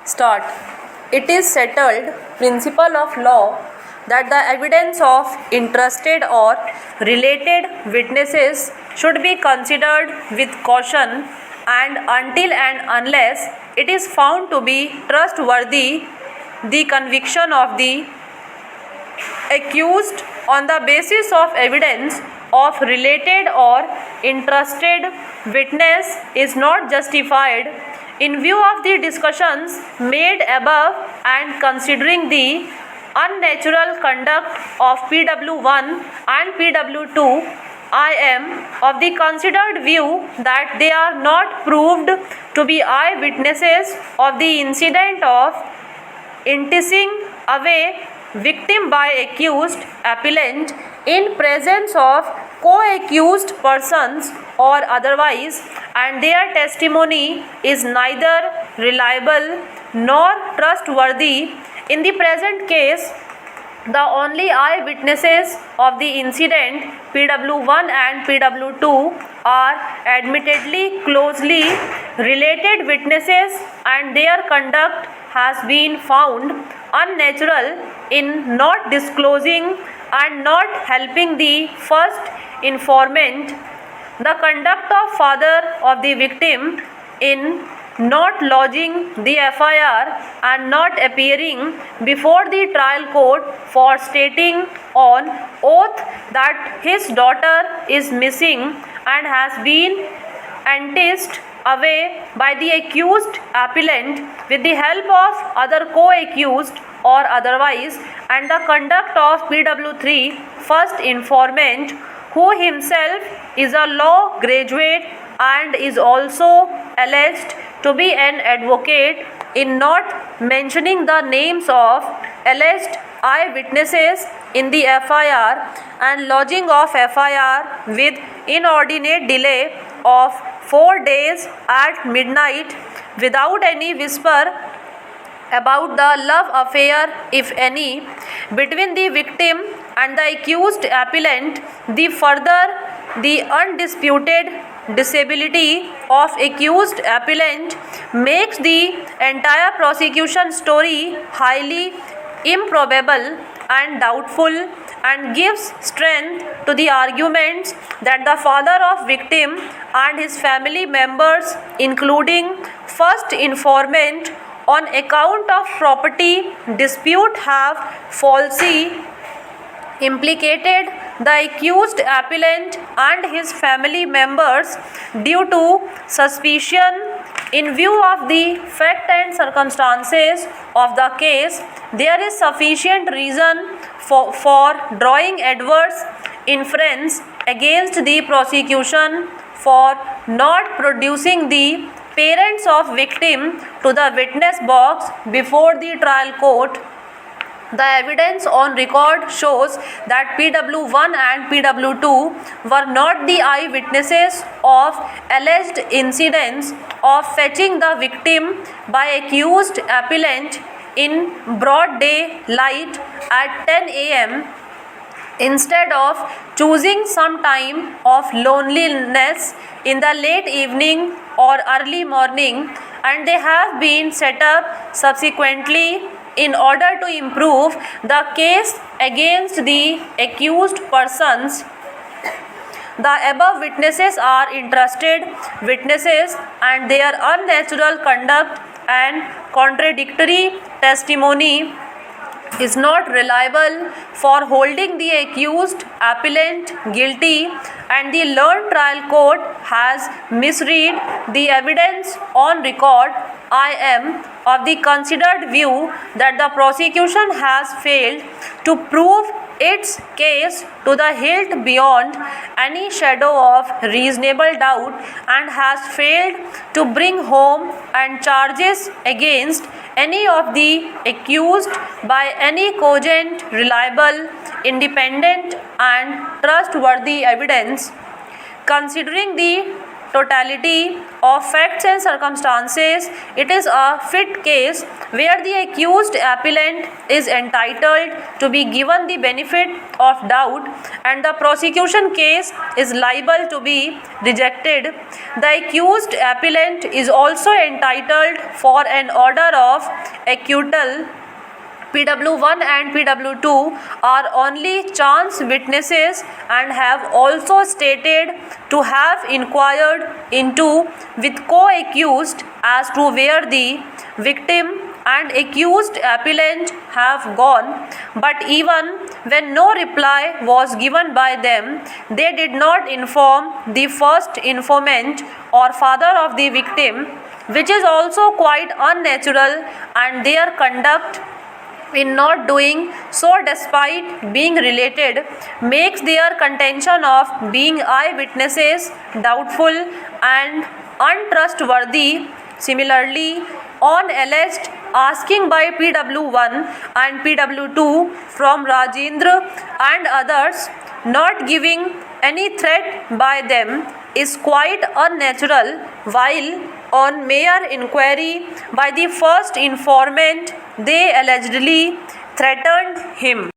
Start. It is settled principle of law that the evidence of interested or related witnesses should be considered with caution, and until and unless it is found to be trustworthy, the conviction of the accused on the basis of evidence of related or interested witness is not justified. In view of the discussions made above and considering the unnatural conduct of PW1 and PW2, I am of the considered view that they are not proved to be eyewitnesses of the incident of enticing away victim by accused appellant in presence of co-accused persons or otherwise, and their testimony is neither reliable nor trustworthy. In the present case, the only eyewitnesses of the incident, PW1 and PW2, are admittedly closely related witnesses, and their conduct has been found unnatural in not disclosing and not helping the first informant. The conduct of father of the victim in not lodging the FIR and not appearing before the trial court for stating on oath that his daughter is missing and has been enticed away by the accused appellant with the help of other co-accused or otherwise, and the conduct of PW3 first informant, who himself is a law graduate and is also alleged to be an advocate, in not mentioning the names of alleged eyewitnesses in the FIR and lodging of FIR with inordinate delay of 4 days at midnight without any whisper about the love affair, if any, between the victim and the accused appellant. The undisputed disability of accused appellant makes the entire prosecution story highly improbable and doubtful, and gives strength to the arguments that the father of victim and his family members, including first informant, on account of property dispute have falsely implicated the accused appellant and his family members due to suspicion. In view of the fact and circumstances of the case, there is sufficient reason for drawing adverse inference against the prosecution for not producing the parents of victim to the witness box before the trial court. The evidence on record shows that PW1 and PW2 were not the eyewitnesses of alleged incidents of fetching the victim by accused appellant in broad daylight at 10 a.m. instead of choosing some time of loneliness in the late evening or early morning, and they have been set up subsequently in order to improve the case against the accused persons. The above witnesses are interested witnesses, and their unnatural conduct and contradictory testimony is not reliable for holding the accused appellant guilty, and the learned trial court has misread the evidence on record. I am of the considered view that the prosecution has failed to prove its case to the hilt beyond any shadow of reasonable doubt, and has failed to bring home and charges against any of the accused by any cogent, reliable, independent and trustworthy evidence. Considering the totality of facts and circumstances, it is a fit case where the accused appellant is entitled to be given the benefit of doubt and the prosecution case is liable to be rejected. The accused appellant is also entitled for an order of acquittal. PW1 and PW2 are only chance witnesses and have also stated to have inquired into with co-accused as to where the victim and accused appellant have gone, but even when no reply was given by them, they did not inform the first informant or father of the victim, which is also quite unnatural, and their conduct in not doing so despite being related makes their contention of being eyewitnesses doubtful and untrustworthy. Similarly, on alleged asking by PW1 and PW2 from Rajendra and others, not giving any threat by them is quite unnatural, while on mere inquiry by the first informant they allegedly threatened him.